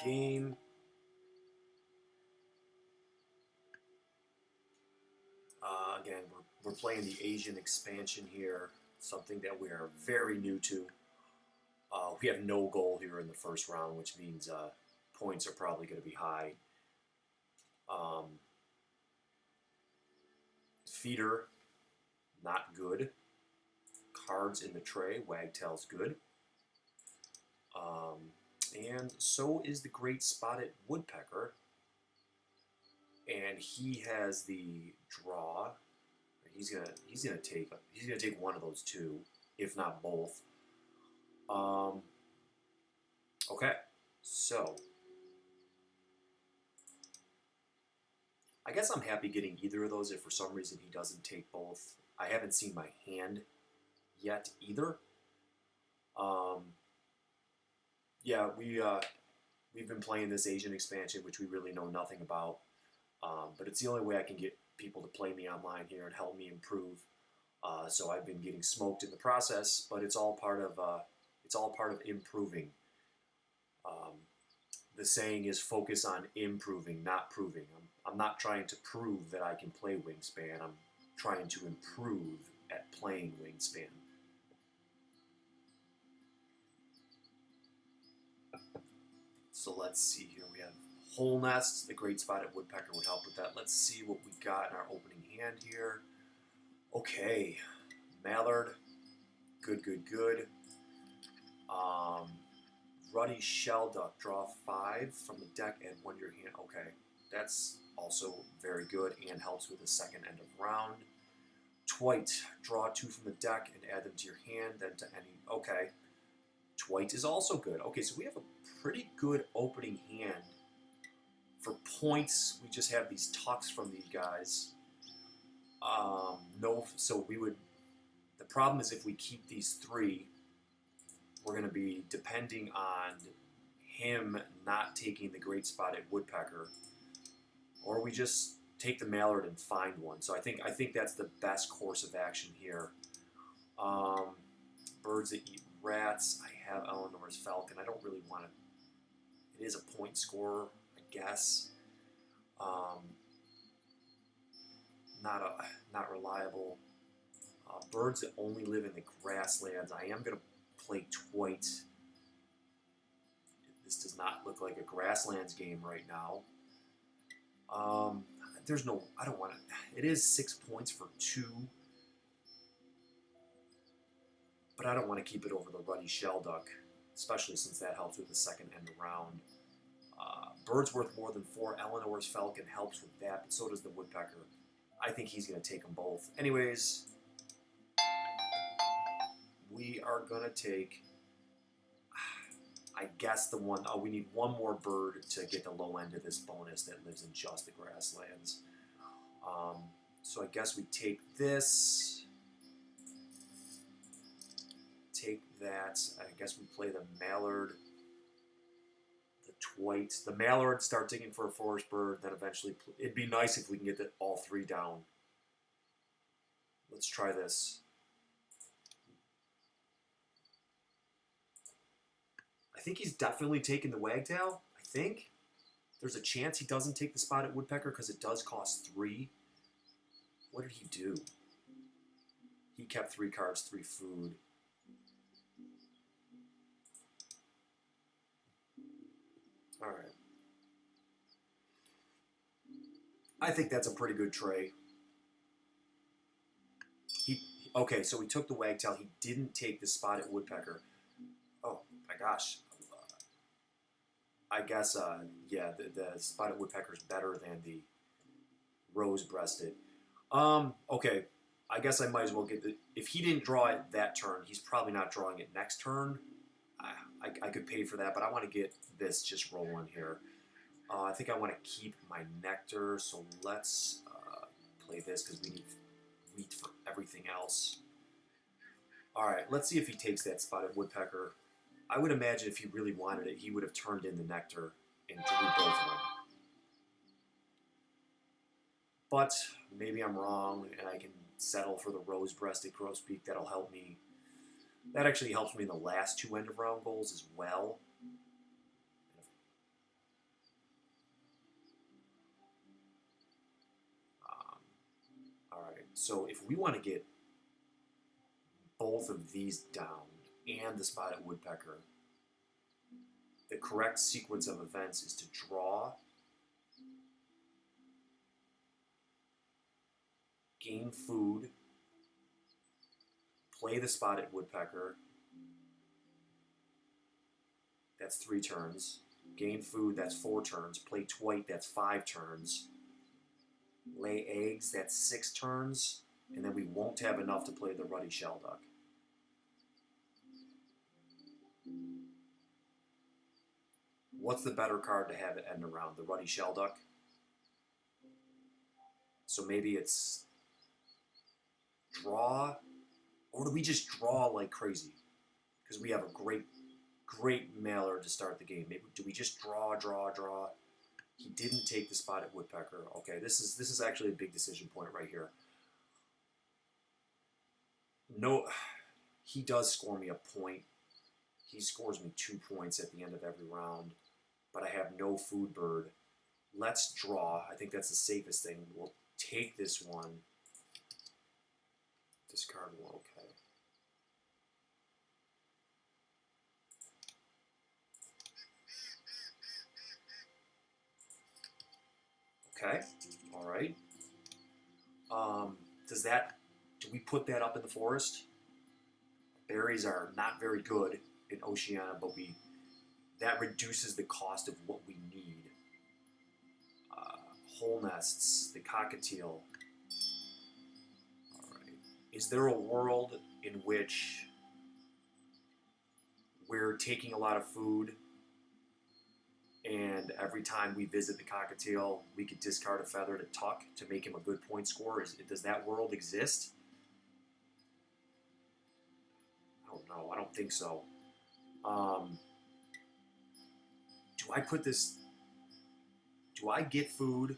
game. Again, we're playing the Asian expansion here, something that we are very new to. We have no goal here in the first round, which means points are probably going to be high. Feeder, not good. Cards in the tray, Wagtail's good. And so is the Great Spotted Woodpecker. And he has the draw. He's gonna take one of those two, if not both. Okay, so I guess I'm happy getting either of those if for some reason he doesn't take both. I haven't seen my hand yet either. Yeah, we've been playing this Asian expansion, which we really know nothing about. But it's the only way I can get people to play me online here and help me improve. So I've been getting smoked in the process, but it's all part of improving. The saying is focus on improving, not proving. I'm not trying to prove that I can play Wingspan. I'm trying to improve at playing Wingspan. So let's see here. We have Whole Nest. The Great Spotted Woodpecker would help with that. Let's see what we got in our opening hand here. Okay, Mallard. Good, good, good. Ruddy Shelduck. Draw 5 from the deck and 1 to your hand. Okay, that's also very good and helps with the second end of round. Twite. Draw 2 from the deck and add them to your hand, then to any. Okay. Twite is also good. Okay, so we have a pretty good opening hand. For points, we just have these tucks from these guys. No, so we would. The problem is if we keep these 3, we're going to be depending on him not taking the Great Spotted Woodpecker, or we just take the Mallard and find one. So I think that's the best course of action here. Birds that eat rats. I have Eleanor's Falcon. I don't really want to. It is a point scorer, I guess. Not reliable. Birds that only live in the grasslands. I am going to play Twite. This does not look like a grasslands game right now. There's no. I don't want it. It is 6 points for 2. But I don't want to keep it over the Ruddy Shelduck, especially since that helps with the second end round. Bird's worth more than 4. Eleanor's Falcon helps with that, but so does the Woodpecker. I think he's going to take them both. Anyways, we are going to take, I guess, the one. Oh, we need one more bird to get the low end of this bonus that lives in just the grasslands. So I guess we take this. Take that. I guess we play the Mallard, the Twite. The Mallard, start digging for a forest bird, then eventually. It'd be nice if we can get all 3 down. Let's try this. I think he's definitely taking the Wagtail. I think. There's a chance he doesn't take the Spotted Woodpecker because it does cost 3. What did he do? He kept 3 cards, 3 food. All right. I think that's a pretty good tray. Okay, so he took the Wagtail. He didn't take the Spotted Woodpecker. Oh, my gosh. I guess, yeah, the Spotted Woodpecker is better than the Rose-Breasted. Okay, I guess I might as well get the... If he didn't draw it that turn, he's probably not drawing it next turn. I could pay for that, but I want to get this just rolling here. I think I want to keep my Nectar, so let's play this because we need wheat for everything else. All right, let's see if he takes that Spotted Woodpecker. I would imagine if he really wanted it, he would have turned in the Nectar and drew both of them. But maybe I'm wrong, and I can settle for the Rose-Breasted Grosbeak. That'll help me. That actually helps me in the last 2 end-of-round goals as well. So if we want to get both of these down and the spotted woodpecker, the correct sequence of events is to draw, gain food, play the spotted woodpecker. That's 3 turns. Gain food, that's 4 turns. Play twite, that's 5 turns. Lay eggs, that's 6 turns. And then we won't have enough to play the ruddy shelduck. What's the better card to have it end around? The ruddy shelduck? So maybe it's draw, or do we just draw like crazy? Because we have a great mailer to start the game. Maybe do we just draw? He didn't take the spotted woodpecker. Okay, this is actually a big decision point right here. No, he does score me a point. He scores me 2 points at the end of every round, but I have no food bird. Let's draw. I think that's the safest thing. We'll take this one. Discard one, okay. Okay, all right. Do we put that up in the forest? Berries are not very good in Oceania, but that reduces the cost of what we need. Hole nests, the cockatiel. All right. Is there a world in which we're taking a lot of food and every time we visit the cockatiel, we could discard a feather to tuck to make him a good point scorer? Does that world exist? I don't know. I don't think so. Do I put this... Do I get food?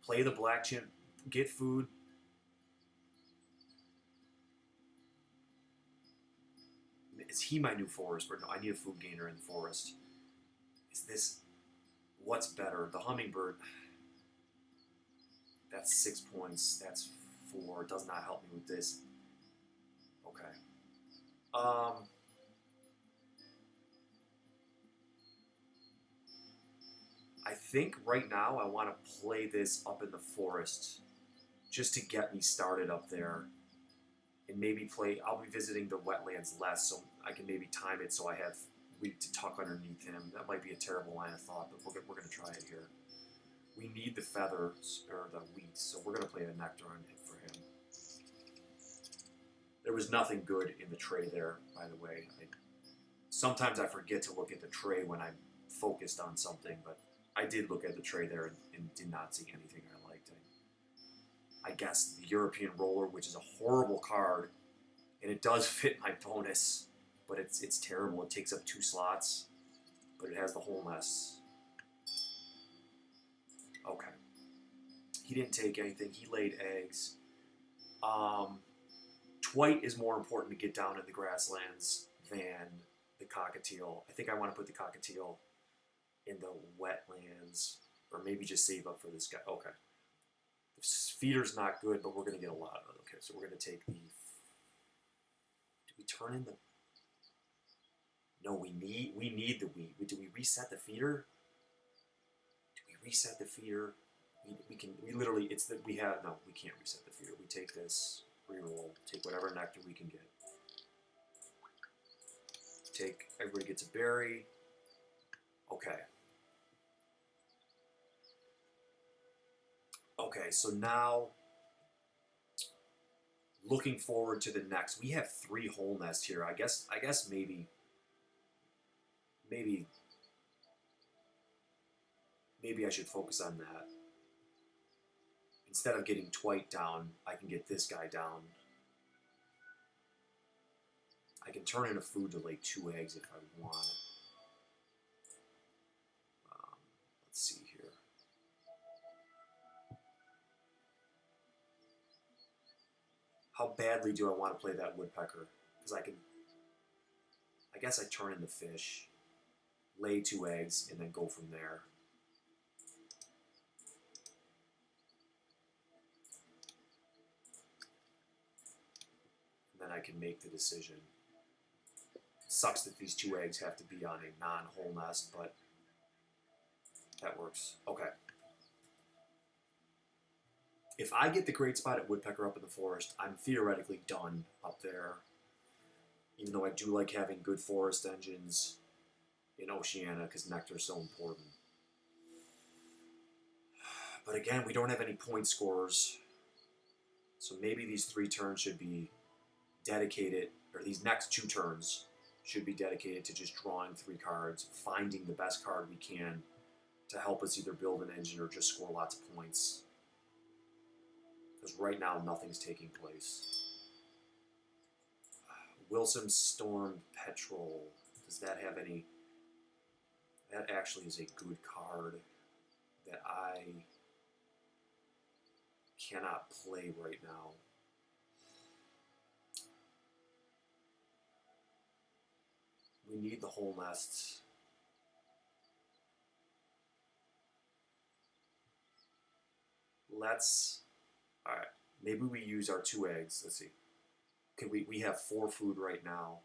Play the black chimp, get food? Is he my new forest bird? No, I need a food gainer in the forest. Is this... What's better? The hummingbird... That's 6 points. That's 4. Does not help me with this. Okay. I think right now I want to play this up in the forest just to get me started up there. And maybe play... I'll be visiting the wetlands less, so I can maybe time it so I have wheat to tuck underneath him. That might be a terrible line of thought, but we're going to try it here. We need the feathers, or the wheat, so we're going to play a nectar on it for him. There was nothing good in the tray there, by the way. Sometimes I forget to look at the tray when I'm focused on something, but I did look at the tray there and did not see anything I liked. I guess the European Roller, which is a horrible card, and it does fit my bonus, but it's terrible. It takes up 2 slots, but it has the hole nests. Okay. He didn't take anything. He laid eggs. Twite is more important to get down in the grasslands than the cockatiel. I think I want to put the cockatiel in the wetlands, or maybe just save up for this guy. Okay. The feeder's not good, but we're going to get a lot of it. Okay, so we're going to take the... Do we turn in the... No, we need the wheat. Do we reset the feeder? Do we reset the feeder? We literally, it's that we have... No, we can't reset the feeder. We take this, reroll, take whatever nectar we can get. Everybody gets a berry. Okay. Okay, so now, looking forward to the next, we have 3 hole nests here. I guess maybe I should focus on that. Instead of getting twite down, I can get this guy down. I can turn in a food to lay 2 eggs if I want. Let's see here. How badly do I want to play that woodpecker? Because I guess I turn in the fish, lay 2 eggs, and then go from there. I can make the decision. Sucks that these 2 eggs have to be on a non-hole nest, but that works. Okay. If I get the great spotted woodpecker up in the forest, I'm theoretically done up there. Even though I do like having good forest engines in Oceania because nectar is so important. But again, we don't have any point scorers. So maybe these 3 turns should be dedicated, or these next 2 turns should be dedicated to just drawing 3 cards, finding the best card we can to help us either build an engine or just score lots of points. Because right now, nothing's taking place. Wilson Storm Petrol. Does that have any... That actually is a good card that I cannot play right now. We need the whole nests. All right, maybe we use our 2 eggs. Let's see. Okay, we have 4 food right now.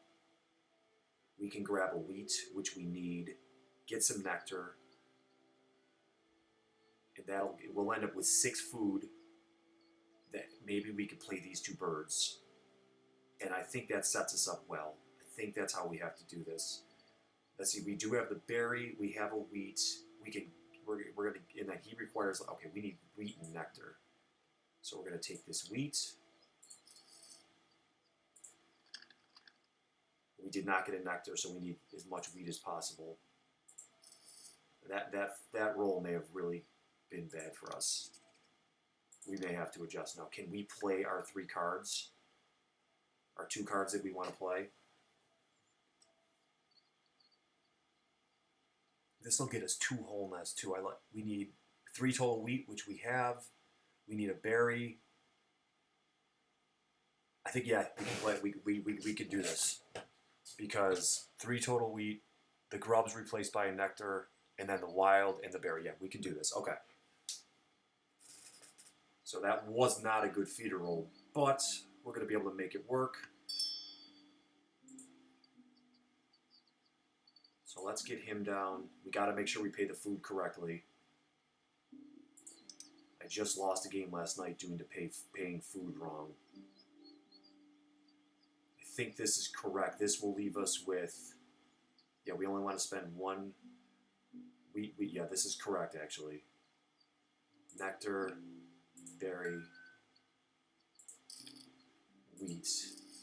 We can grab a wheat, which we need, get some nectar, and we'll end up with 6 food that maybe we could play these 2 birds. And I think that sets us up well. I think that's how we have to do this. Let's see, we do have the berry, we have a wheat, we're gonna, and then he requires, okay, we need wheat and nectar. So we're gonna take this wheat. We did not get a nectar, so we need as much wheat as possible. That roll may have really been bad for us. We may have to adjust now. Can we play our 3 cards? Our 2 cards that we want to play? This will get us 2 whole nests too. We need 3 total wheat, which we have. We need a berry. I think, yeah, we can play. We could do this because 3 total wheat, the grub's replaced by a nectar, and then the wild and the berry. Yeah, we can do this. Okay. So that was not a good feeder roll, but we're going to be able to make it work. So let's get him down. We got to make sure we pay the food correctly. I just lost a game last night due to paying food wrong. I think this is correct. This will leave us with, yeah, we only want to spend 1 wheat. Yeah, this is correct actually. Nectar, berry, wheat.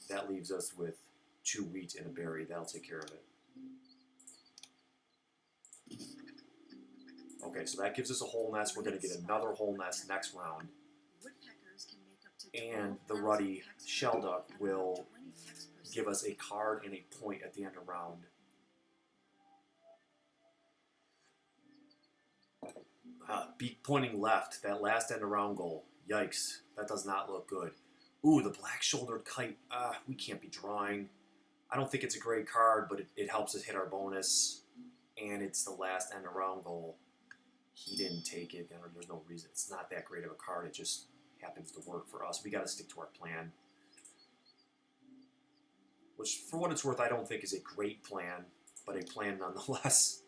That leaves us with 2 wheat and a berry. That'll take care of it. Okay, so that gives us a whole nest. We're going to get another whole nest next round. And the ruddy shelduck will give us a card and a point at the end of round. Beak pointing left, that last end of round goal. Yikes, that does not look good. Ooh, the black-shouldered kite. We can't be drawing. I don't think it's a great card, but it helps us hit our bonus. And it's the last end of round goal. He didn't take it. There's no reason. It's not that great of a card. It just happens to work for us. We got to stick to our plan. Which, for what it's worth, I don't think is a great plan, but a plan nonetheless.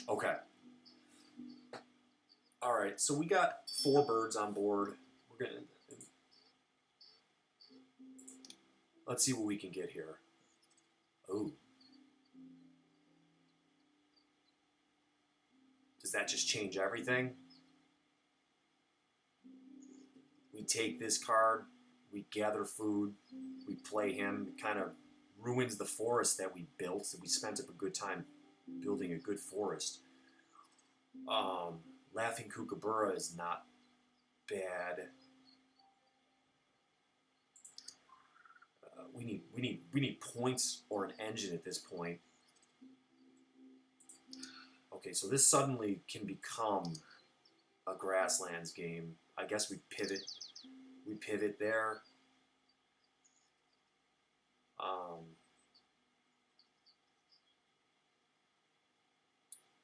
Okay. All right, so we got 4 birds on board. We're gonna. Let's see what we can get here. Oh. Does that just change everything? We take this card, we gather food, we play him. It kind of ruins the forest that we built. We spent up a good time building a good forest. Laughing Kookaburra is not bad. We need points or an engine at this point. Okay, so this suddenly can become a grasslands game. I guess we pivot. We pivot there.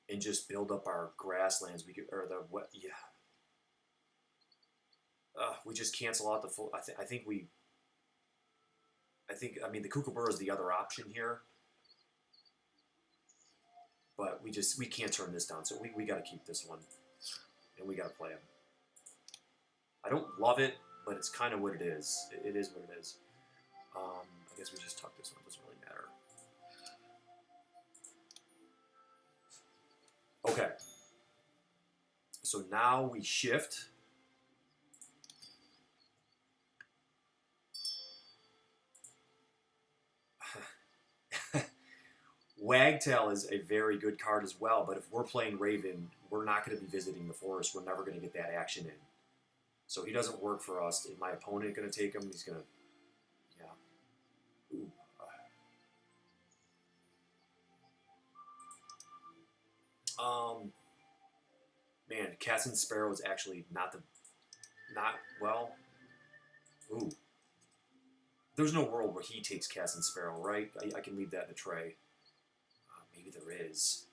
And just build up our grasslands. We could, or the what? Yeah. we just cancel out the full. I mean, the Kookaburra is the other option here, but we can't turn this down, so we got to keep this one, and we got to play him. I don't love it, but it's kind of what it is. It is what it is. I guess we just tuck this one. It doesn't really matter. Okay. So now we shift. Wagtail is a very good card as well, but if we're playing Raven, we're not going to be visiting the forest. We're never going to get that action in. So he doesn't work for us. Is my opponent going to take him? He's going to... Yeah. Ooh. Man, Cassin Sparrow is actually not well. Ooh. There's no world where he takes Cassin Sparrow, right? I can leave that in the tray. Maybe there is.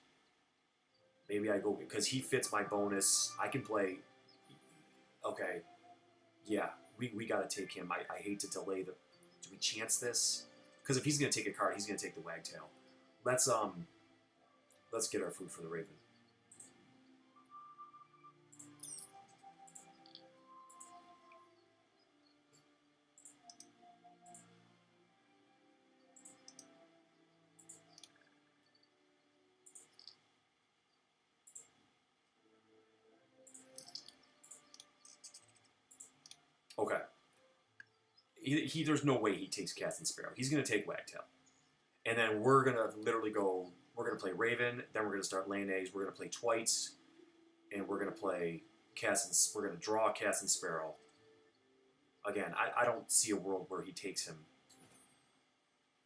Maybe I go, because he fits my bonus. I can play. Okay. Yeah, we got to take him. I hate to delay the... Do we chance this? Because if he's going to take a card, he's going to take the Wagtail. Let's get our food for the Raven. Okay. There's no way he takes Cassin Sparrow. He's going to take Wagtail. And then we're going to literally go, we're going to play Raven, then we're going to start laying eggs, we're going to play Twites, and we're going to play we're going to draw Cassin Sparrow. Again, I don't see a world where he takes him.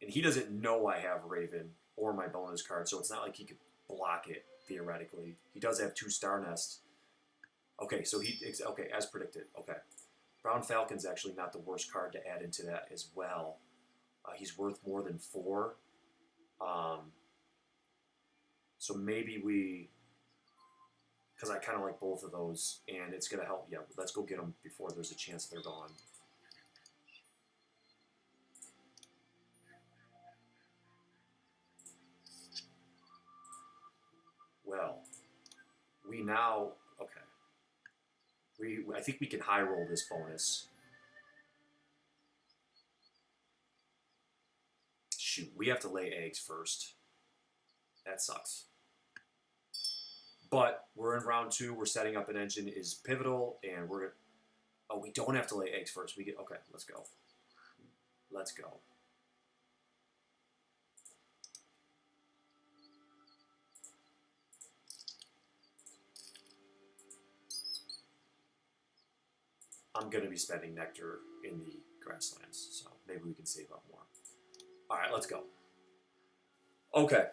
And he doesn't know I have Raven or my bonus card, so it's not like he could block it, theoretically. He does have 2 Star Nests. Okay, so okay, as predicted, okay. Brown Falcon's actually not the worst card to add into that as well. He's worth more than 4. So maybe because I kind of like both of those, and it's going to help. Yeah, let's go get them before there's a chance they're gone. Well, we now, okay. I think we can high roll this bonus. Shoot, we have to lay eggs first. That sucks. But we're in round 2. We're setting up an engine is pivotal, and we're... Oh, we don't have to lay eggs first. Okay, let's go. Let's go. I'm going to be spending nectar in the grasslands, so maybe we can save up more. All right, let's go. Okay.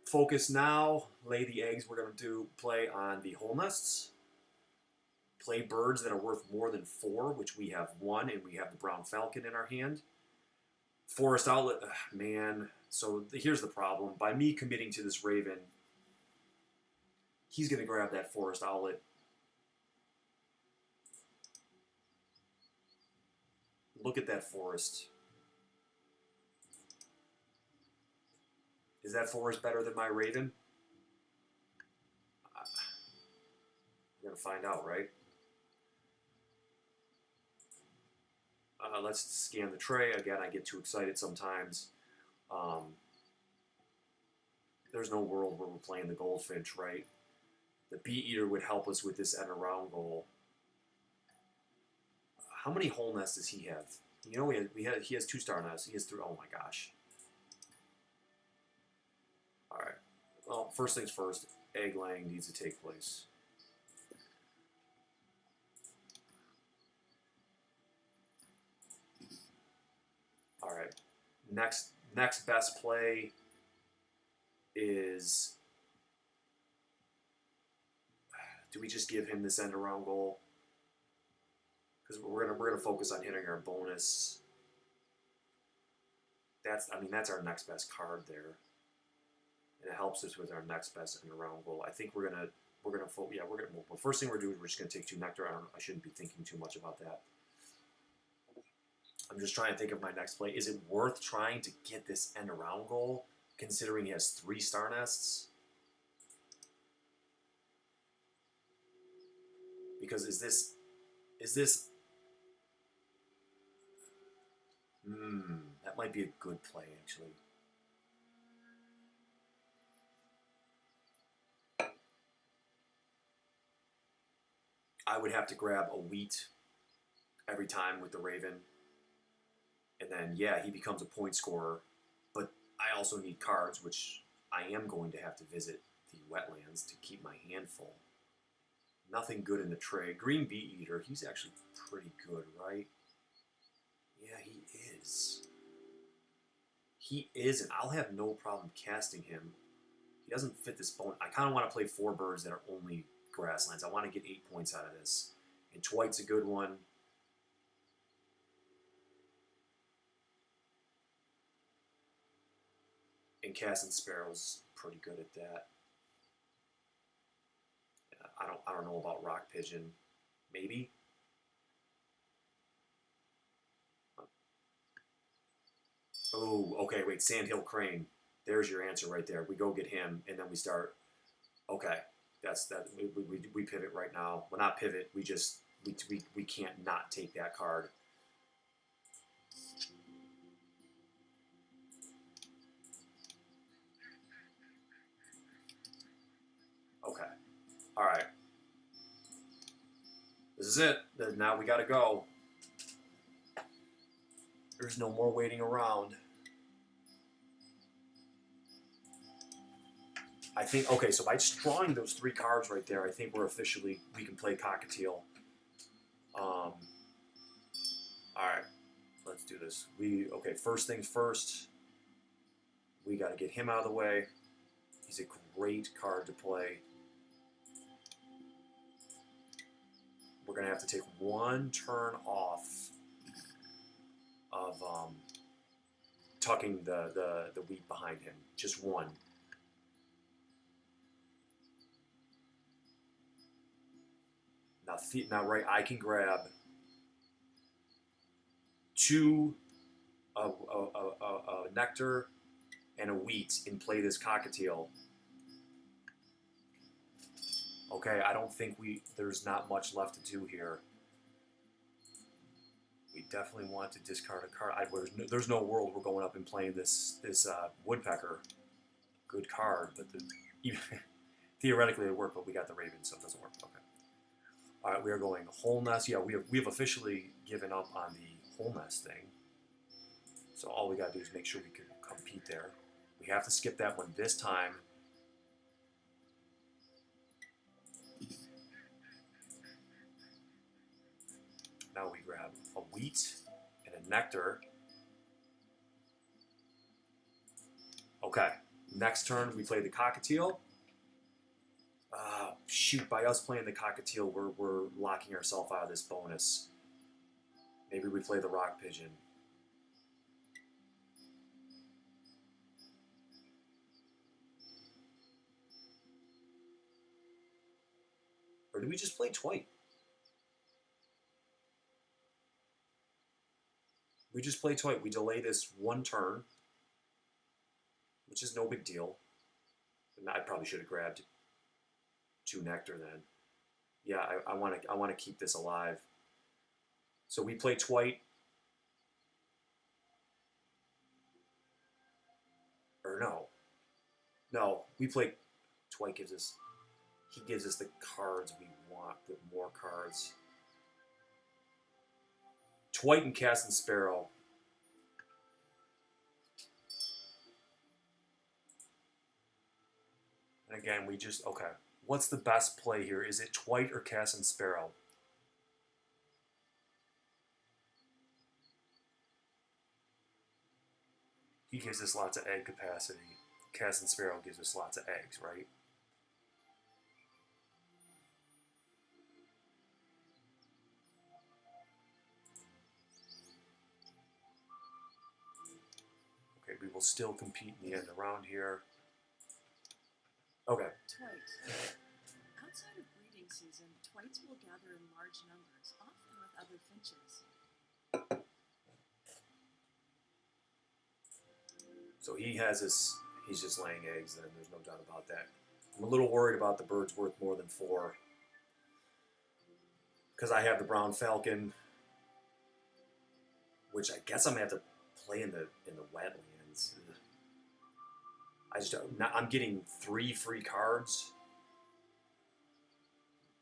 Focus now. Lay the eggs. We're going to play on the whole nests. Play birds that are worth more than 4, which we have 1, and we have the Brown Falcon in our hand. Forest Outlet, man. So here's the problem. By me committing to this Raven, he's going to grab that Forest Outlet. Look at that forest. Is that forest better than my Raven? We're going to find out, right? Let's scan the tray. Again, I get too excited sometimes. There's no world where we're playing the Goldfinch, right? The Bee Eater would help us with this end around goal. How many whole nests does he have? You know, he has 2 Star Nests. He has 3. Oh my gosh. All right. Well, first things first. Egg laying needs to take place. All right. Next best play is... Do we just give him this end around goal? Because we're gonna focus on hitting our bonus. That's our next best card there, and it helps us with our next best end around goal. I think we're gonna we're gonna well, first thing we're doing is we're just gonna take 2 nectar. I shouldn't be thinking too much about that. I'm just trying to think of my next play. Is it worth trying to get this end around goal, considering he has 3 star nests? Because is this that might be a good play actually. I would have to grab a wheat every time with the Raven. And then, yeah, he becomes a point scorer. But I also need cards, which I am going to have to visit the wetlands to keep my hand full. Nothing good in the tray. Green Bee Eater, he's actually pretty good, right? Yeah, he is. He is, and I'll have no problem casting him. He doesn't fit this bone. I kind of want to play 4 birds that are only grasslands. I want to get 8 points out of this. And Twite's a good one. And Casting Sparrow's pretty good at that. I don't know about Rock Pigeon. Maybe. Oh, okay, wait, Sandhill Crane. There's your answer right there. We go get him, and then we start. Okay, that's that. We pivot right now. Well, not pivot. We can't not take that card. Okay. All right. This is it. Now we got to go. There's no more waiting around. I think, okay, so by just drawing those 3 cards right there, I think we can play Cockatiel. All right, let's do this. Okay, first things first, we got to get him out of the way. He's a great card to play. We're going to have to take 1 turn off of tucking the wheat behind him. Just 1. Now, right, I can grab 2 nectar and a wheat and play this Cockatiel. Okay, I don't think there's not much left to do here. We definitely want to discard a card. There's no world we're going up and playing this woodpecker. Good card, but theoretically it worked, but we got the Raven, so it doesn't work. Okay. All right, we are going whole nest. Yeah, we have officially given up on the whole nest thing. So all we got to do is make sure we can compete there. We have to skip that one this time. Now we grab a wheat and a nectar. Okay, next turn we play the Cockatiel. Shoot, by us playing the Cockatiel, we're locking ourselves out of this bonus. Maybe we play the Rock Pigeon. Or do we just play Twite? We just play Twite. We delay this 1 turn, which is no big deal. And I probably should have grabbed 2 nectar then. Yeah, I want to keep this alive. So we play Twite. Or no. No, we play Twite gives us the cards we want, with more cards. Twite and Casting Sparrow. And again, okay. What's the best play here? Is it Twite or Casting Sparrow? He gives us lots of egg capacity. Casting Sparrow gives us lots of eggs, right? Okay, we will still compete in the end around here. Okay. season, twites will gather in large numbers, often with other finches. So he has his, he's just laying eggs then, there's no doubt about that. I'm a little worried about the birds worth more than 4. Because I have the brown falcon, which I guess I'm going to have to play in the wetlands. I'm getting 3 free cards.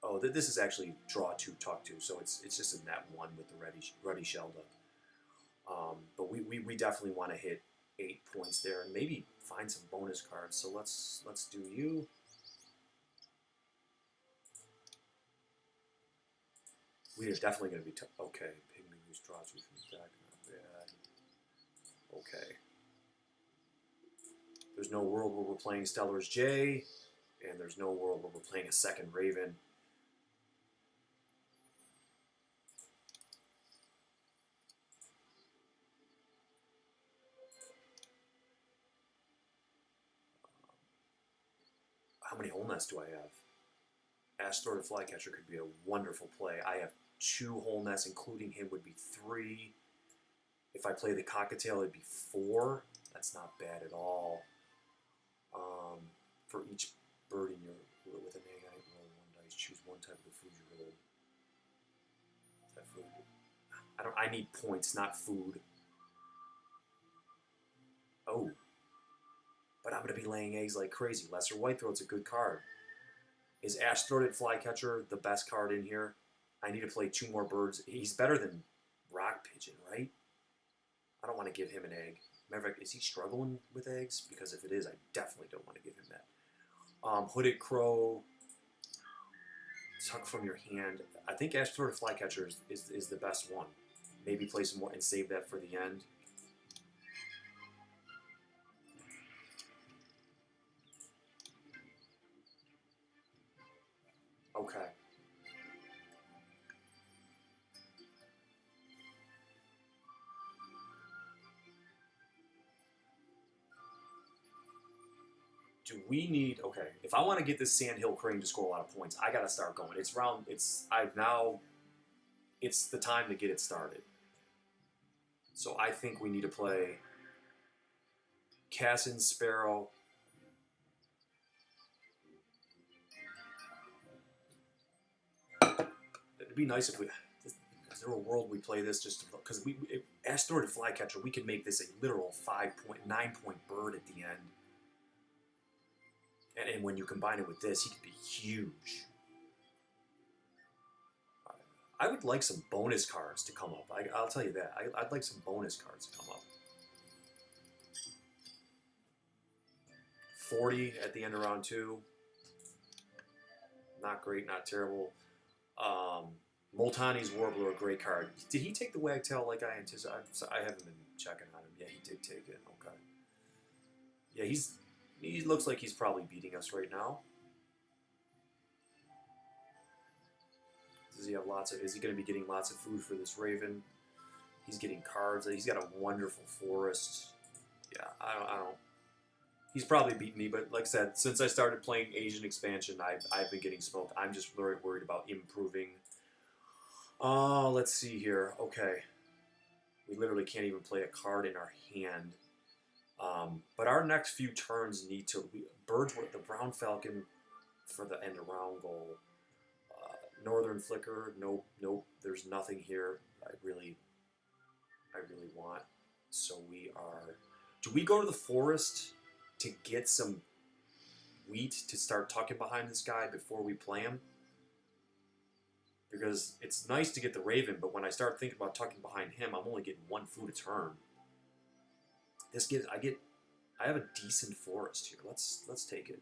Oh, this is actually draw 2, talk 2, so it's just a net 1 with the ruddy shell duck. But we definitely want to hit 8 points there and maybe find some bonus cards. So let's do you. We are definitely going to be okay. Pygmy Goose draw 2 from the deck, not bad. Okay. There's no world where we're playing Stellar's Jay, and there's no world where we're playing a second Raven. How many Hole Nests do I have? Ash-Throated Flycatcher could be a wonderful play. I have 2 Hole Nests, including him would be 3. If I play the Cockatiel, it'd be 4. That's not bad at all. For each bird in your with an egg, I roll 1 dice. Choose 1 type of the food you roll. Is that food? I need points, not food. Oh. But I'm going to be laying eggs like crazy. Lesser Whitethroat's a good card. Is Ash-Throated Flycatcher the best card in here? I need to play 2 more birds. He's better than Rock Pigeon, right? I don't want to give him an egg. Matter of fact, is he struggling with eggs? Because if it is, I definitely don't want to give him that. Hooded Crow, tuck from your hand. I think Ash-Throated Flycatcher is the best one. Maybe play some more and save that for the end. Okay. Do we need, okay, if I want to get this Sandhill Crane to score a lot of points, I got to start going. It's the time to get it started. So I think we need to play Cassin Sparrow. It'd be nice if we, is there a world we play this just because Ash-Throated Flycatcher, we could make this a literal 9-point bird at the end. And when you combine it with this, he could be huge. I would like some bonus cards to come up. I'll tell you that. I'd like some bonus cards to come up. 40 at the end of round 2. Not great, not terrible. Multani's Warbler, a great card. Did he take the Wagtail like I anticipated? I haven't been checking on him. Yeah, he did take it. Okay. Yeah, he looks like he's probably beating us right now. Does he have lots of? Is he going to be getting lots of food for this Raven? He's getting cards. He's got a wonderful forest. Yeah, I don't. He's probably beaten me, but like I said, since I started playing Asian Expansion, I've been getting smoked. I'm just very worried about improving. Let's see here. Okay, we literally can't even play a card in our hand. But our next few turns need to birds with the brown falcon for the end of round goal. Northern Flicker, nope. There's nothing here. I really want. So we are. Do we go to the forest to get some wheat to start tucking behind this guy before we play him? Because it's nice to get the Raven, but when I start thinking about tucking behind him, I'm only getting 1 food a turn. I have a decent forest here. Let's take it.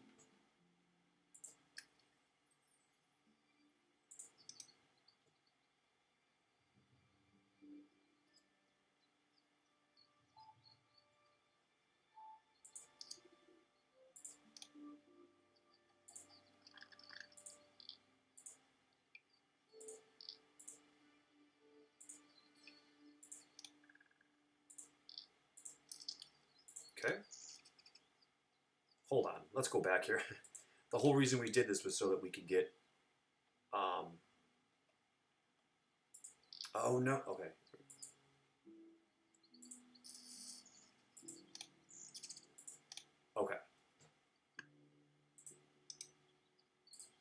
Okay. Hold on. Let's go back here. The whole reason we did this was so that we could get Oh no. Okay. Okay.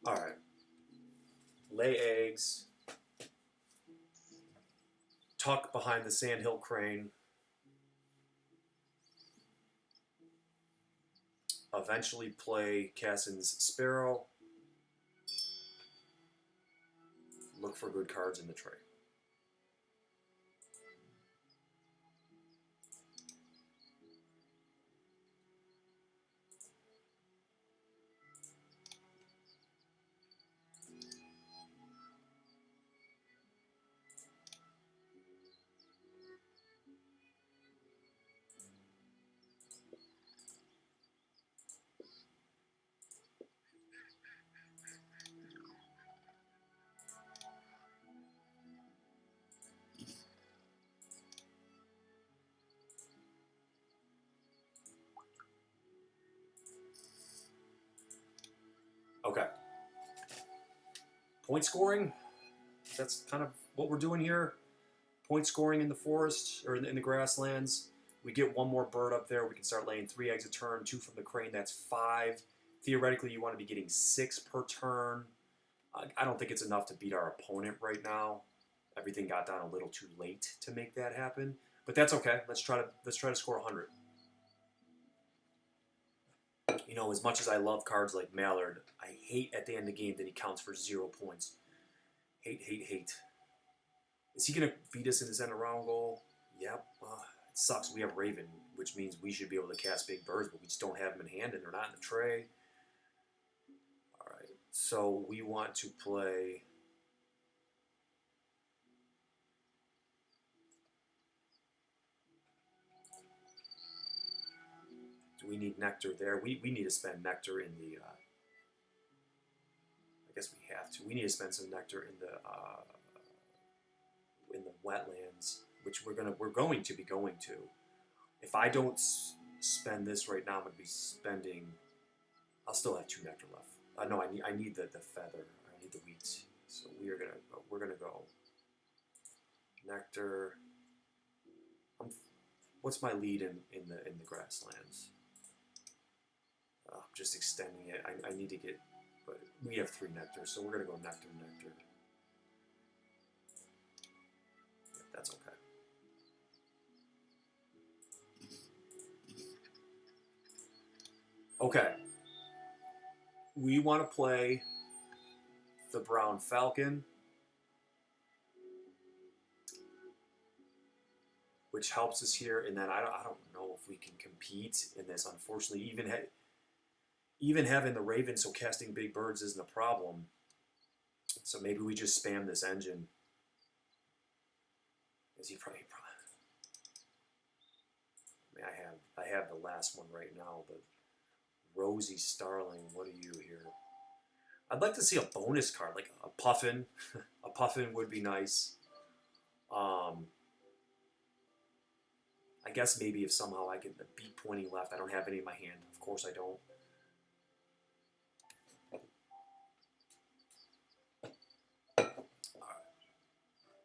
All right. Lay eggs. Tuck behind the sandhill crane. Eventually play Cassin's Sparrow. Look for good cards in the tray. Okay. Point scoring. That's kind of what we're doing here. Point scoring in the forest or in the grasslands. We get one more bird up there. We can start laying 3 eggs a turn, 2 from the crane. That's 5. Theoretically, you want to be getting 6 per turn. I don't think it's enough to beat our opponent right now. Everything got down a little too late to make that happen, but that's okay. Let's try to score 100. You know, as much as I love cards like Mallard, I hate at the end of the game that he counts for 0 points. Hate, hate, hate. Is he going to beat us in his end around goal? Yep. It sucks. We have Raven, which means we should be able to cast big birds, but we just don't have them in hand, and they're not in the tray. All right. So we want to play... Do we need Nectar there? We need to spend Nectar in the... I guess we have to. We need to spend some Nectar in the wetlands, which we're going to be going to. If I don't spend this right now, I'm going to be spending... I'll still have 2 Nectar left. No, I need the feather. I need the wheat. So we're gonna go Nectar. What's my lead in the grasslands? I'm just extending it. I need to get, but we have 3 Nectar, so we're gonna go Nectar. Yeah, that's okay. Okay. We want to play the Brown Falcon, which helps us here. And then I don't know if we can compete in this. Unfortunately, even having the Raven, so casting big birds isn't a problem. So maybe we just spam this engine. Is he probably? I mean, I have the last one right now, but Rosie Starling, what are you here? I'd like to see a bonus card, like a Puffin. A Puffin would be nice. I guess maybe if somehow I get the beat pointing left, I don't have any in my hand. Of course I don't.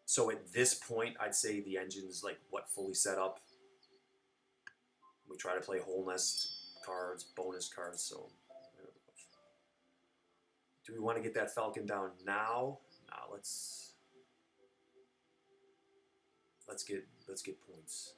So at this point, I'd say the engine's like what, fully set up. We try to play whole nest cards, bonus cards. So do we want to get that Falcon down now? Nah, let's get points.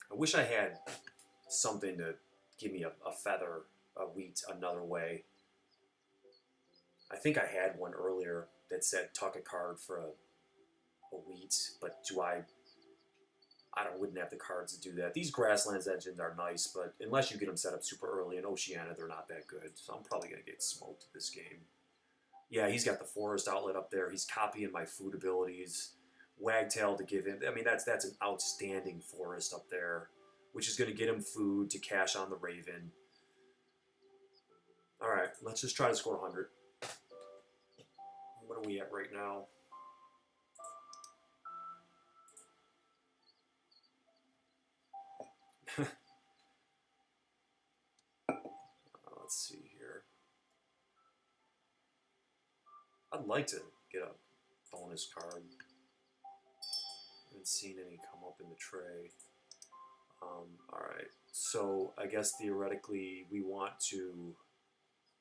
I wish I had something to give me a feather, a wheat, another way. I think I had one earlier that said tuck a card for a wheat, but wouldn't have the cards to do that. These Grasslands engines are nice, but unless you get them set up super early in Oceania, they're not that good. So I'm probably going to get smoked this game. Yeah, he's got the forest outlet up there. He's copying my food abilities. Wagtail to give him. I mean, that's an outstanding forest up there, which is going to get him food to cash on the Raven. All right, let's just try to score 100. What are we at right now? Let's see here. I'd like to get a bonus card. I haven't seen any come up in the tray. All right, so I guess theoretically we want to.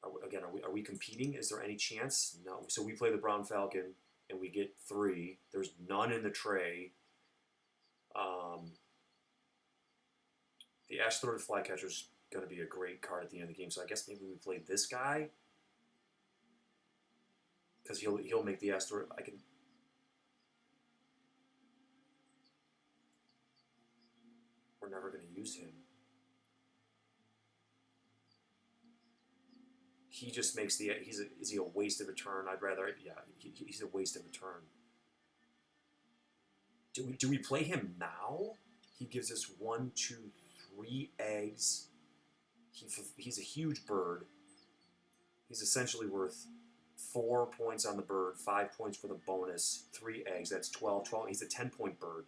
Are we competing? Is there any chance? No. So we play the Brown Falcon and we get 3. There's none in the tray. The Ash-Throated Flycatcher is going to be a great card at the end of the game. So I guess maybe we play this guy because he'll make the Ash-Throated. We're never going to use him. He just makes the. Is he a waste of a turn? I'd rather. Yeah, he's a waste of a turn. Do we play him now? He gives us 1, 2, 3 eggs. He's a huge bird. He's essentially worth 4 points on the bird, 5 points for the bonus, 3 eggs. That's 12. He's a 10-point bird.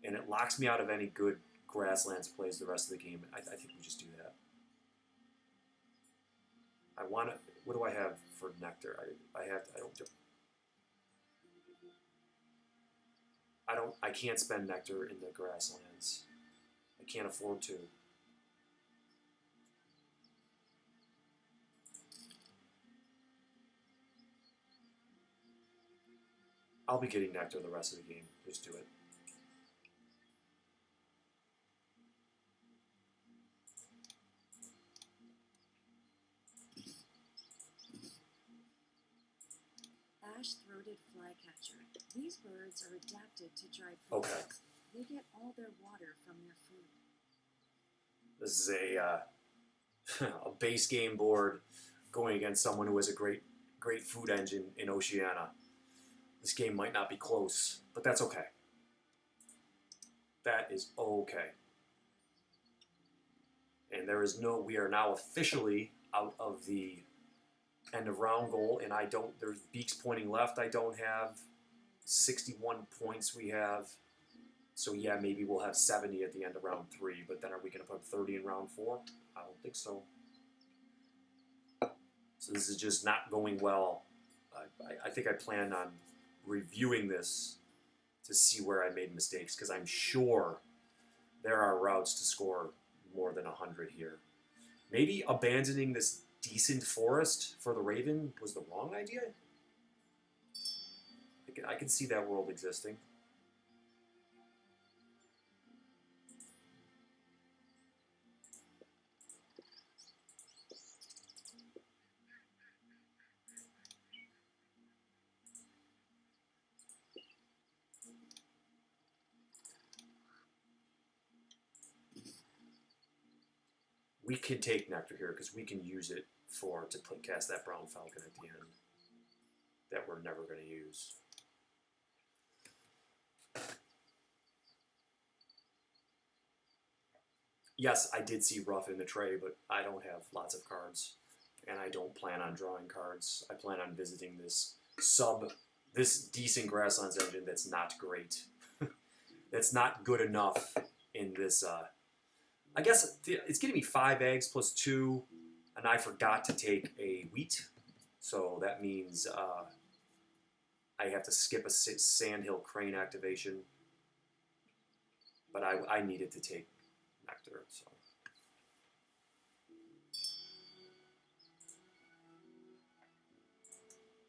And it locks me out of any good grasslands plays the rest of the game. I think we just do that. I want to. What do I have for nectar? I can't spend nectar in the grasslands. I can't afford to. I'll be getting nectar the rest of the game. Just do it. Ash-throated flycatcher. These birds are adapted to dry Okay. places. They get all their water from their food. This is a base game board going against someone who has a great food engine in Oceania. This game might not be close, but that's okay. That is okay. And we are now officially out of the end of round goal, and there's beaks pointing left. I don't have 61 points we have. So yeah, maybe we'll have 70 at the end of round 3, but then are we going to put 30 in round 4? I don't think so. So this is just not going well. I think I plan on reviewing this to see where I made mistakes, because I'm sure there are routes to score more than 100 here. Maybe abandoning this decent forest for the Raven was the wrong idea? I can see that world existing. We can take nectar here because we can use it to cast that Brown Falcon at the end that we're never going to use. Yes, I did see Rough in the tray, but I don't have lots of cards, and I don't plan on drawing cards. I plan on visiting this decent Grasslands engine that's not great. That's not good enough in this. I guess it's getting me 5 eggs plus 2, and I forgot to take a wheat, so that means I have to skip a Sandhill Crane activation. But I needed to take nectar, so.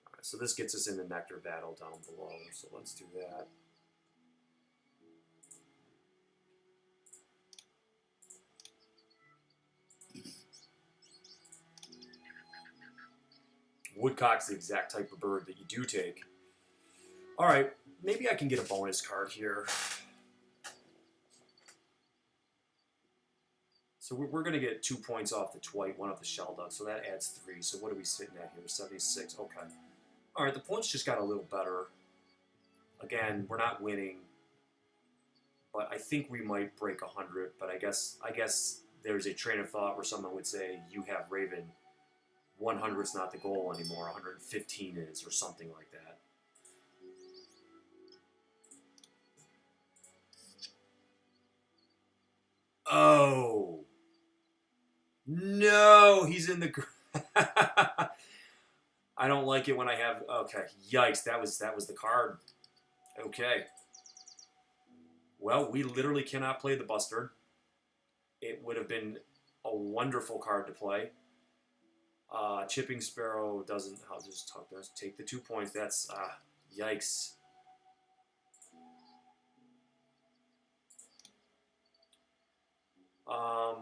All right, so this gets us in the nectar battle down below, so let's do that. Woodcock's the exact type of bird that you do take. All right, maybe I can get a bonus card here. So we're going to get 2 points off the Twite, 1 off the Shelduck, so that adds 3. So what are we sitting at here? 76. Okay. All right, the points just got a little better. Again, we're not winning, but I think we might break 100. But I guess there's a train of thought where someone would say, you have Raven, 100 is not the goal anymore, 115 is, or something like that. Oh no, he's in the. I don't like it when I have. Okay, yikes! That was the card. Okay. Well, we literally cannot play the Bustard. It would have been a wonderful card to play. Chipping Sparrow doesn't. I'll just take the 2 points. That's yikes.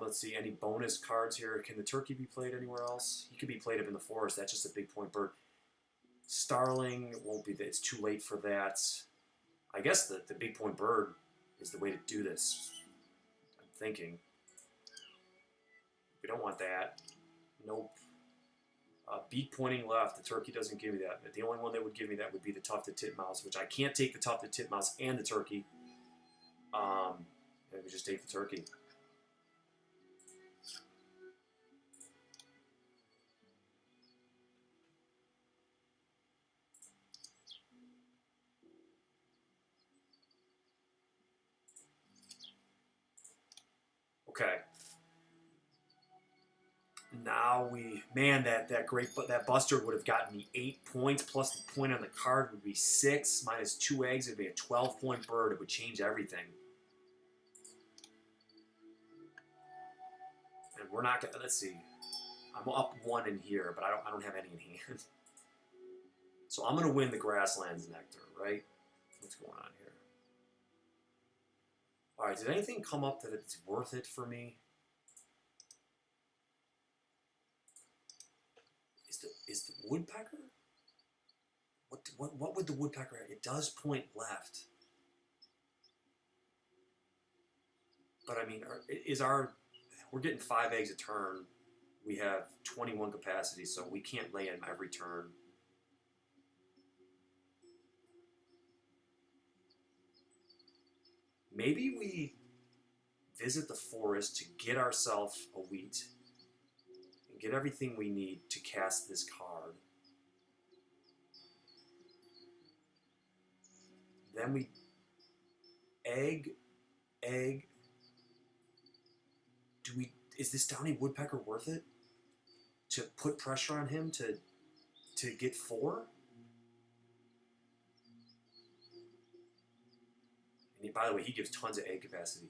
Let's see. Any bonus cards here? Can the turkey be played anywhere else? He could be played up in the forest. That's just a big point bird. Starling won't be. It's too late for that. I guess the big point bird is the way to do this. I'm thinking. We don't want that. Nope. Beak pointing left. The turkey doesn't give me that. The only one that would give me that would be the tufted titmouse, which I can't take the tufted titmouse and the turkey. Maybe just take the turkey. Okay. Now that Bustard would have gotten me 8 points plus the point on the card would be 6 minus 2 eggs. It'd be a 12-point bird. It would change everything. And we're not gonna. Let's see. I'm up 1 in here, but I don't have any in hand. So I'm gonna win the Grasslands Nectar, right? What's going on here? All right. Did anything come up that it's worth it for me? Is the woodpecker? What would the woodpecker have? It does point left. But I mean, we're getting 5 eggs a turn. We have 21 capacity, so we can't lay in every turn. Maybe we visit the forest to get ourselves a wheat and get everything we need to cast this card. Then we egg. Is this Downy Woodpecker worth it? To put pressure on him to get 4? And by the way, he gives tons of egg capacity.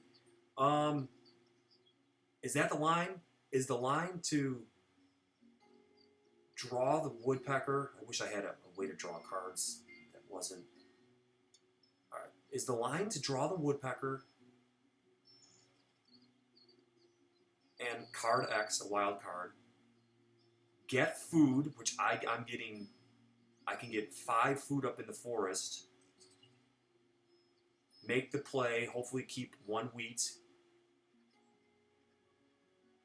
Is that the line? Is the line to draw the woodpecker? I wish I had a way to draw cards that wasn't. All right. Is the line to draw the woodpecker and card X, a wild card, get food, which I'm getting. I can get 5 food up in the forest. Make the play, hopefully keep 1 wheat,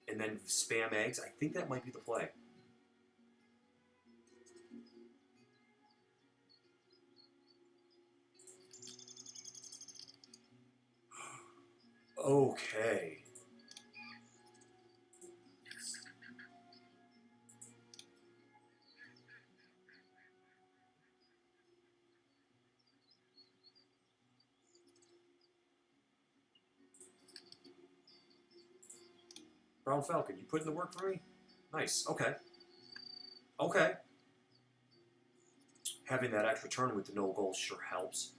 and then spam eggs. I think that might be the play. Okay. Brown Falcon, you put in the work for me? Nice. Okay. Okay. Having that extra turn with the no goal sure helps.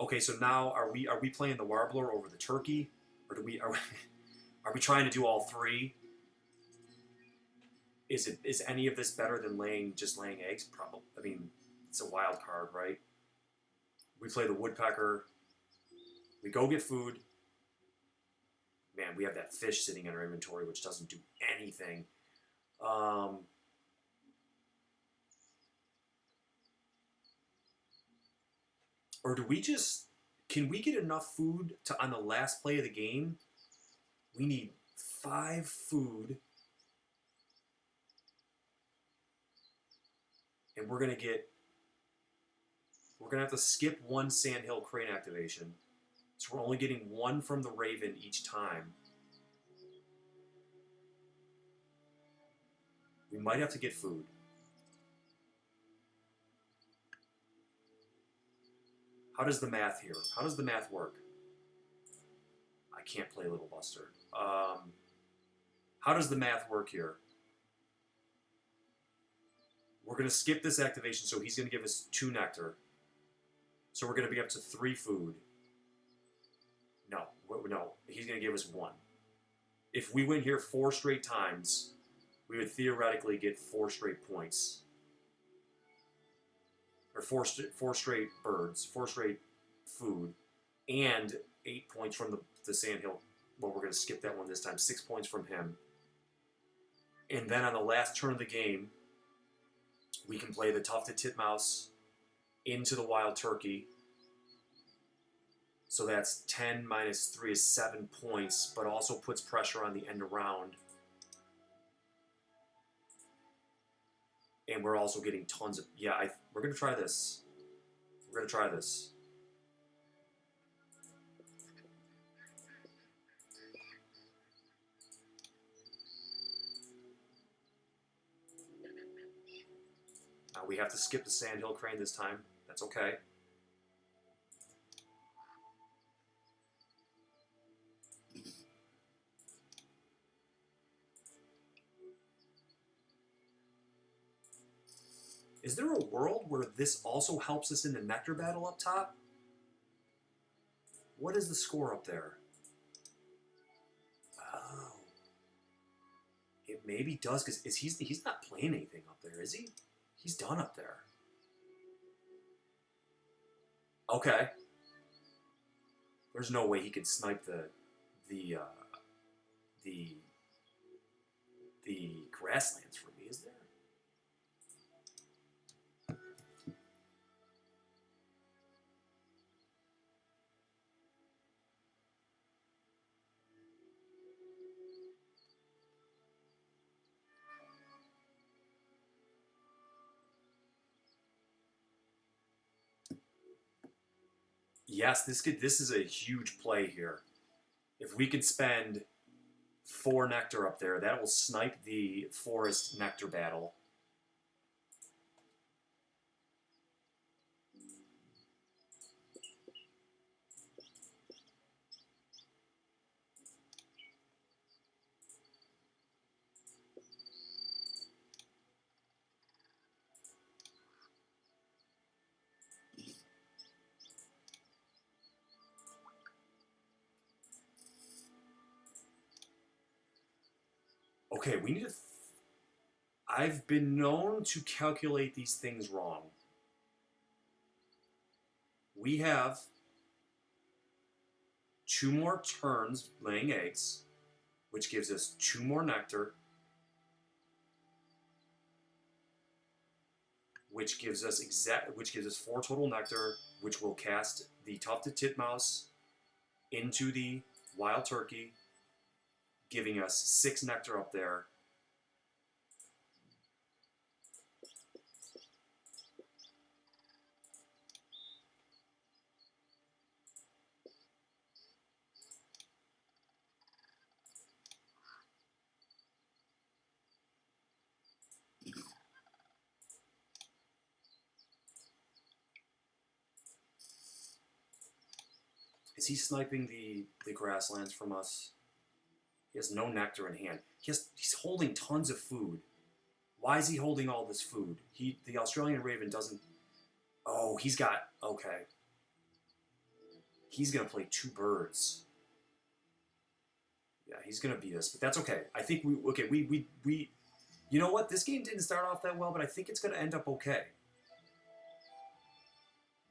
Okay, so now are we playing the Warbler over the turkey, or are we trying to do all 3? Is any of this better than just laying eggs? Probably. I mean, it's a wild card, right? We play the woodpecker. We go get food. Man, we have that fish sitting in our inventory, which doesn't do anything. Or do we just... Can we get enough food to, on the last play of the game, we need 5 food. And we're going to We're going to have to skip one Sandhill Crane activation. So we're only getting one from the Raven each time. We might have to get food. How does the math here? How does the math work? I can't play Little Buster. How does the math work here? We're going to skip this activation, so he's going to give us 2 nectar. So we're going to be up to 3 food. No, he's going to give us 1. If we win here 4 straight times, we would theoretically get 4 straight points. Or 4 straight birds, 4 straight food, and 8 points from the Sandhill. Well, we're going to skip that one this time. 6 points from him. And then on the last turn of the game, we can play the Tufted Titmouse into the Wild Turkey. So that's 10 minus 3 is 7 points, but also puts pressure on the end around. And we're also getting tons of... Yeah, we're going to try this. We're going to try this. Now we have to skip the Sandhill Crane this time. That's okay. Is there a world where this also helps us in the Nectar battle up top? What is the score up there? Oh. It maybe does, because he's not playing anything up there, is he? He's done up there. Okay. There's no way he can snipe the grasslands for me, is there? Yes, this is a huge play here. If we could spend 4 nectar up there, that will snipe the forest nectar battle. Okay, we need to... I've been known to calculate these things wrong. We have 2 more turns laying eggs, which gives us 2 more nectar, which gives us 4 total nectar, which will cast the Tufted Titmouse into the Wild Turkey, giving us 6 nectar up there. Is he sniping the grasslands from us? He has no nectar in hand. He's holding tons of food. Why is he holding all this food? The Australian Raven doesn't... Oh, he's got... Okay. He's going to play 2 birds. Yeah, he's going to beat us, but that's okay. I think we... Okay, we... You know what? This game didn't start off that well, but I think it's going to end up okay.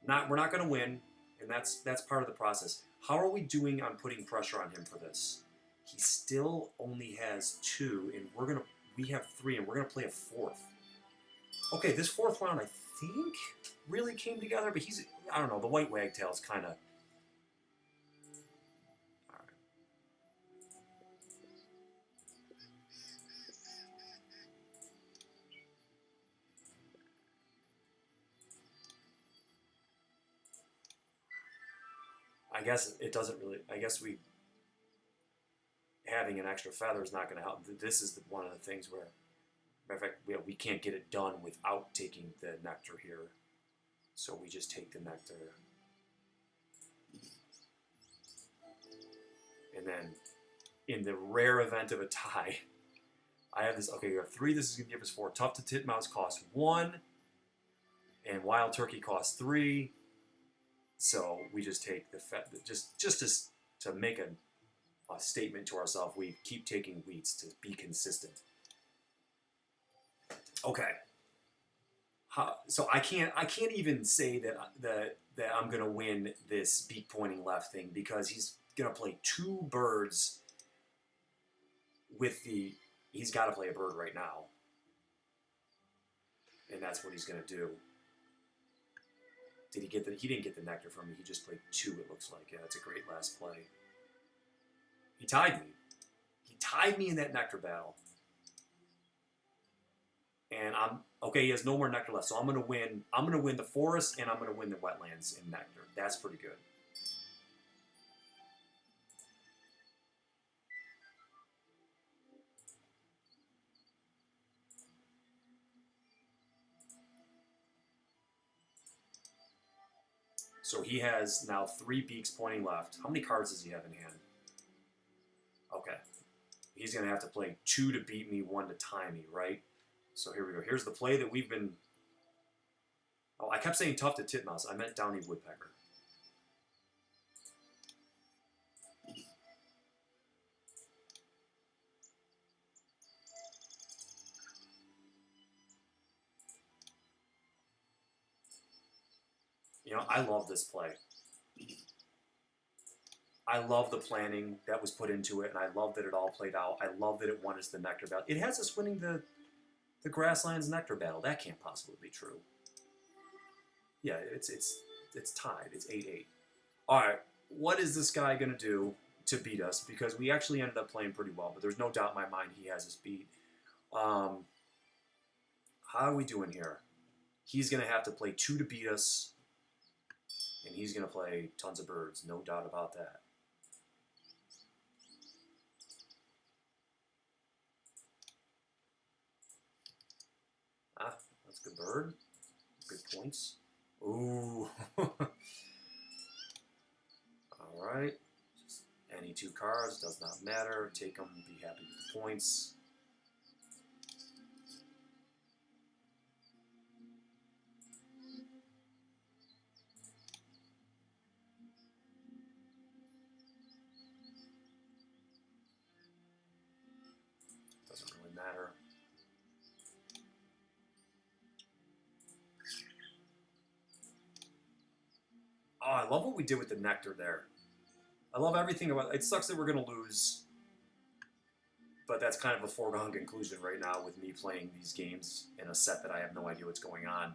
We're not going to win, and that's part of the process. How are we doing on putting pressure on him for this? He still only has 2, and we have 3, and we're gonna play a 4th. Okay, this 4th round I think really came together, but I don't know, the white wagtail's kind of... Alright. I guess it doesn't really. I guess we having an extra feather is not going to help. This is one of the things where, matter of fact, we can't get it done without taking the nectar here. So we just take the nectar. And then, in the rare event of a tie, I have this. Okay, we have 3. This is going to give us 4. Tough to Titmouse costs 1. And Wild Turkey costs 3. So we just take the just to make a statement to ourselves. We keep taking wheats to be consistent. Okay. So I can't even say that I'm gonna win this beak pointing left thing because he's gonna play 2 birds with the. He's got to play a bird right now, and that's what he's gonna do. Did he get the? He didn't get the nectar from me. He just played 2. It looks like. Yeah, that's a great last play. He tied me. He tied me in that nectar battle. And I'm okay. He has no more nectar left, so I'm gonna win. I'm gonna win the forest, and I'm gonna win the wetlands in nectar. That's pretty good. So he has now 3 beaks pointing left. How many cards does he have in hand? Okay. He's going to have to play 2 to beat me, 1 to tie me, right? So here we go. Here's the play that we've been... Oh, I kept saying tough to titmouse. I meant downy woodpecker. You know, I love this play. I love the planning that was put into it, and I love that it all played out. I love that it won us the nectar battle. It has us winning the Grasslands nectar battle. That can't possibly be true. Yeah, it's tied. It's 8-8. All right, what is this guy going to do to beat us? Because we actually ended up playing pretty well, but there's no doubt in my mind he has us beat. How are we doing here? He's going to have to play 2 to beat us, and he's going to play tons of birds. No doubt about that. Ah, that's a good bird. Good points. Ooh. All right. Just any 2 cards, does not matter. Take them, be happy with the points. Doesn't really matter. Oh, I love what we did with the nectar there. I love everything about it. It sucks that we're going to lose, but that's kind of a foregone conclusion right now with me playing these games in a set that I have no idea what's going on.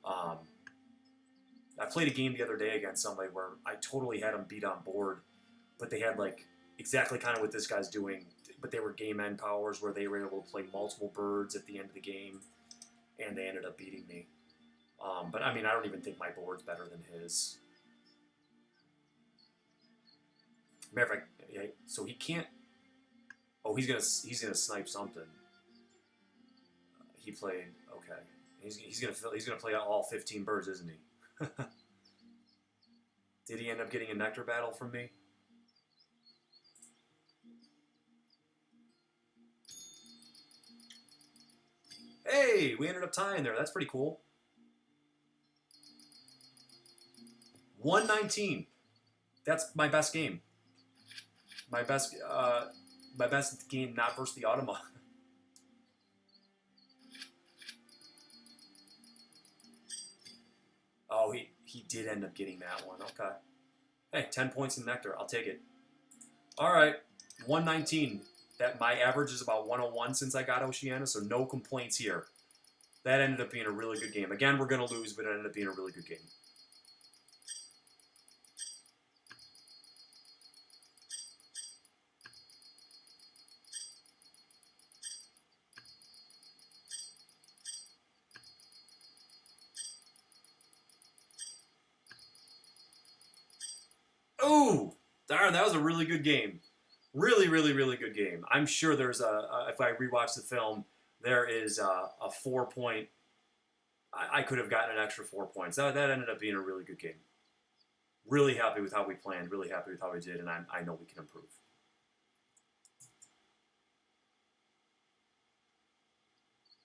I played a game the other day against somebody where I totally had them beat on board, but they had like exactly kind of what this guy's doing, but they were game end powers where they were able to play multiple birds at the end of the game, and they ended up beating me. But I mean, I don't even think my board's better than his. Matter of fact, yeah, so he can't. Oh, he's gonna snipe something. He played okay. He's gonna play all 15 birds, isn't he? Did he end up getting a nectar battle from me? Hey, we ended up tying there. That's pretty cool. 119. That's my best game. My best game, not versus the Automa. Oh, he did end up getting that one. Okay. Hey, 10 points in nectar. I'll take it. All right, 119. That my average is about 101 since I got Oceania, so no complaints here. That ended up being a really good game. Again, we're going to lose, but it ended up being a really good game. Ooh, darn, that was a really good game. Really, really, really good game. I'm sure there's if I rewatch the film, there is a 4 point. I could have gotten an extra 4 points. That ended up being a really good game. Really happy with how we planned. Really happy with how we did, and I know we can improve.